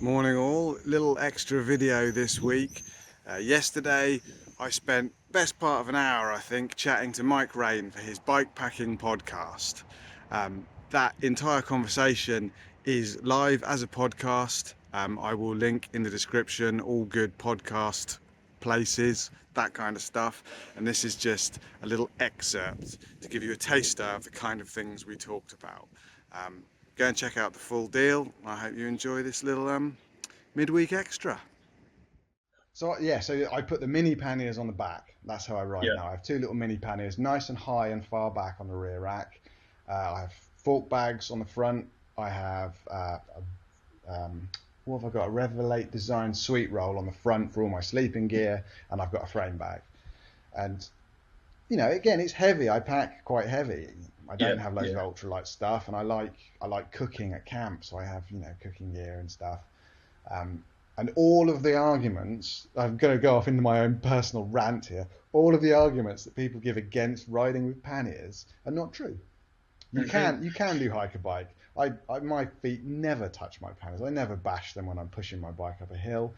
Morning all, little extra video this week. Yesterday I spent best part of an hour I think chatting to Mike Raine for his Bikepacking podcast. That entire conversation is live as a podcast. I will link in the description all good podcast places, that kind of stuff, and this is just a little excerpt to give you a taster of the kind of things we talked about. Go and check out the full deal. I hope you enjoy this little midweek extra. So I put the mini panniers on the back. That's how I ride Yeah. now. I have two little mini panniers, nice and high and far back on the rear rack. I have fork bags on the front. I have what have I got? A Revelate Design sweet roll on the front for all my sleeping gear, and I've got a frame bag. And again, it's heavy. I pack quite heavy. I don't have loads of ultralight stuff, and I like cooking at camp, so I have cooking gear and stuff. And all of the arguments, I'm going to go off into my own personal rant here. All of the arguments that people give against riding with panniers are not true. You can do hike a bike. My feet never touch my panniers. I never bash them when I'm pushing my bike up a hill.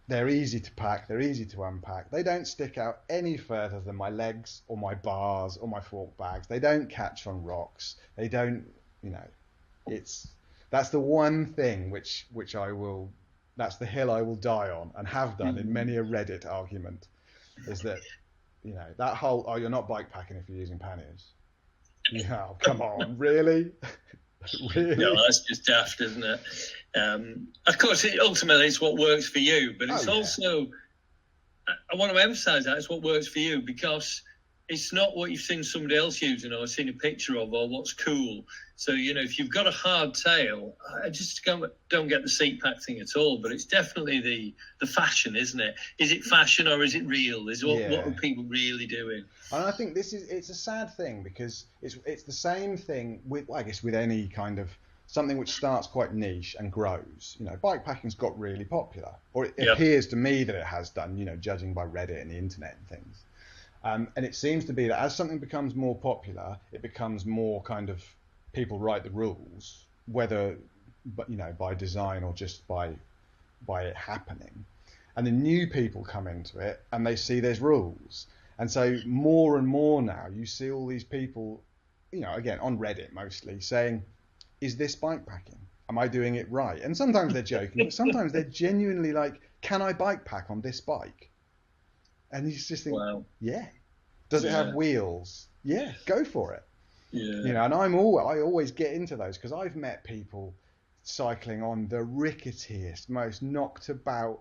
They're easy to pack. They're easy to unpack. They don't stick out any further than my legs or my bars or my fork bags. They don't catch on rocks. They don't, that's the one thing which that's the hill I will die on and have done in many a Reddit argument, is that, that whole, oh, you're not bike packing if you're using panniers. Yeah, oh, come on, really? Really? No, that's just daft, isn't it? Of course, ultimately it's what works for you, but it's also, I want to emphasise that it's what works for you, because it's not what you've seen somebody else using or seen a picture of or what's cool. So, if you've got a hard tail, I just don't get the seat pack thing at all, but it's definitely the fashion, isn't it? Is it fashion or is it real? What are people really doing? And I think it's a sad thing, because it's the same thing with, I guess, with any kind of something which starts quite niche and grows. Bikepacking's got really popular, or it appears to me that it has done, judging by Reddit and the internet and things. And it seems to be that as something becomes more popular, it becomes more kind of people write the rules, whether by design or just by it happening. And the new people come into it and they see there's rules. And so more and more now you see all these people, again on Reddit mostly, saying, is this bike packing? Am I doing it right? And sometimes they're joking, but sometimes they're genuinely like, can I bike pack on this bike? And you just think, wow. Yeah. Does it have wheels? Yeah, go for it. Yeah. And I always get into those, because I've met people cycling on the ricketiest, most knocked about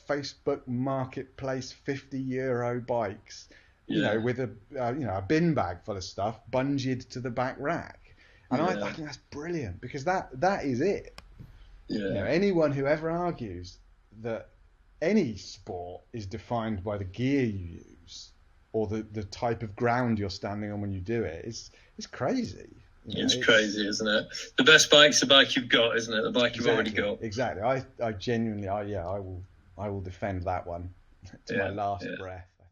Facebook Marketplace €50 bikes, with a bin bag full of stuff bungeed to the back rack. And I think that's brilliant, because that is it. Yeah. Anyone who ever argues that any sport is defined by the gear you use or the type of ground you're standing on when you do it is crazy. It's crazy, isn't it? The best bike's the bike you've got, isn't it? The bike you've already got. Exactly. I genuinely, I will defend that one to my last breath, I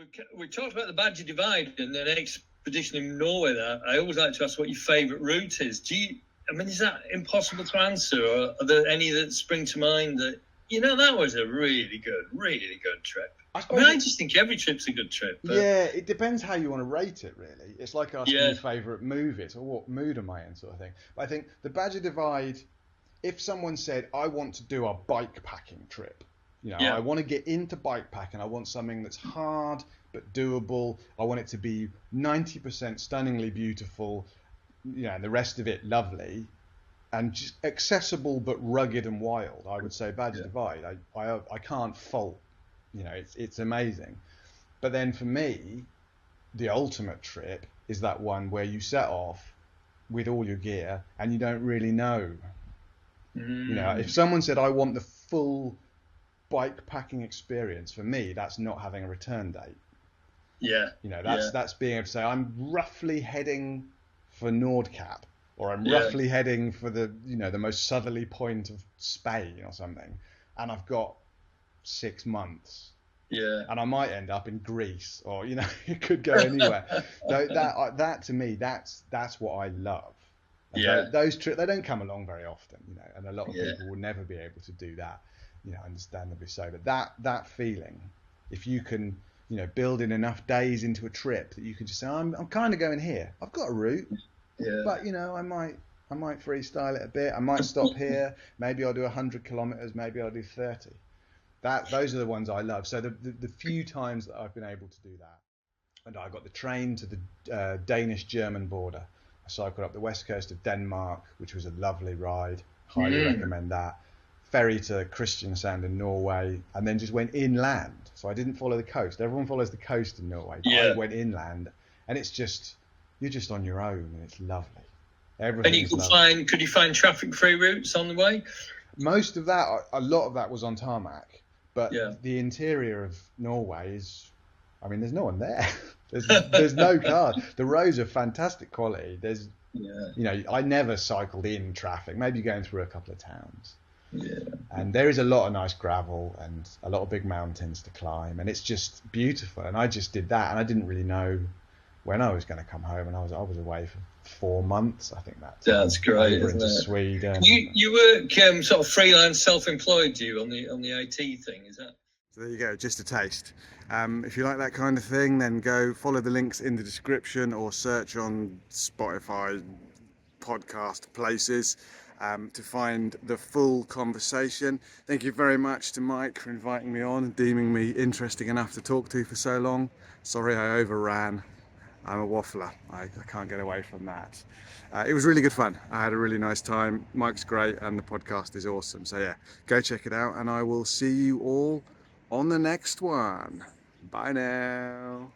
think. We talked about the Badger Divide and an expedition in Norway there. I always like to ask what your favourite route is. Is that impossible to answer, or are there any that spring to mind that, that was a really good trip? I just think every trip's a good trip. But... Yeah, it depends how you want to rate it, really. It's like asking your favourite movies or what mood am I in, sort of thing. But I think the Badger Divide, if someone said, I want to do a bike packing trip, I want to get into bike packing, I want something that's hard but doable, I want it to be 90% stunningly beautiful, and the rest of it lovely, and just accessible but rugged and wild, I would say Badger Divide. I can't fault. It's amazing. But then for me, the ultimate trip is that one where you set off with all your gear and you don't really know. If someone said, I want the full bike packing experience, for me, that's not having a return date. Yeah. That's being able to say, I'm roughly heading for Nordkap, or I'm roughly heading for the most southerly point of Spain or something, and I've got 6 months. Yeah. And I might end up in Greece, or it could go anywhere. So that to me, that's what I love. Yeah. Those trips, they don't come along very often, you know, and a lot of people will never be able to do that, you know, understandably so. But that feeling, if you can, you know, build in enough days into a trip that you can just say, I'm kind of going here. I've got a route, but you know, I might freestyle it a bit. I might stop here. Maybe I'll do 100 kilometers. Maybe I'll do 30. Those are the ones I love. So the few times that I've been able to do that, and I got the train to the Danish-German border. I cycled up the west coast of Denmark, which was a lovely ride. Highly recommend that. Ferry to Kristiansand in Norway, and then just went inland. So I didn't follow the coast. Everyone follows the coast in Norway, but I went inland, and it's just, you're just on your own, and it's lovely. And you could you find traffic-free routes on the way? Most of that, a lot of that was on tarmac, but the interior of Norway is, I mean, there's no one there. There's no cars. The roads are fantastic quality. There's, you know, I never cycled in traffic, maybe going through a couple of towns. Yeah. And there is a lot of nice gravel and a lot of big mountains to climb, and it's just beautiful. And I just did that, and I didn't really know when I was going to come home, and I was away for 4 months, I think. That's great, over isn't into it? Sweden. You work sort of freelance, self-employed, do you, on the IT thing? Is that? So there you go, just a taste. If you like that kind of thing, then go follow the links in the description or search on Spotify, podcast places to find the full conversation. Thank you very much to Mike for inviting me on and deeming me interesting enough to talk to for so long. Sorry I overran. I'm a waffler. I can't get away from that. It was really good fun. I had a really nice time. Mike's great and the podcast is awesome. So yeah, go check it out, and I will see you all on the next one. Bye now.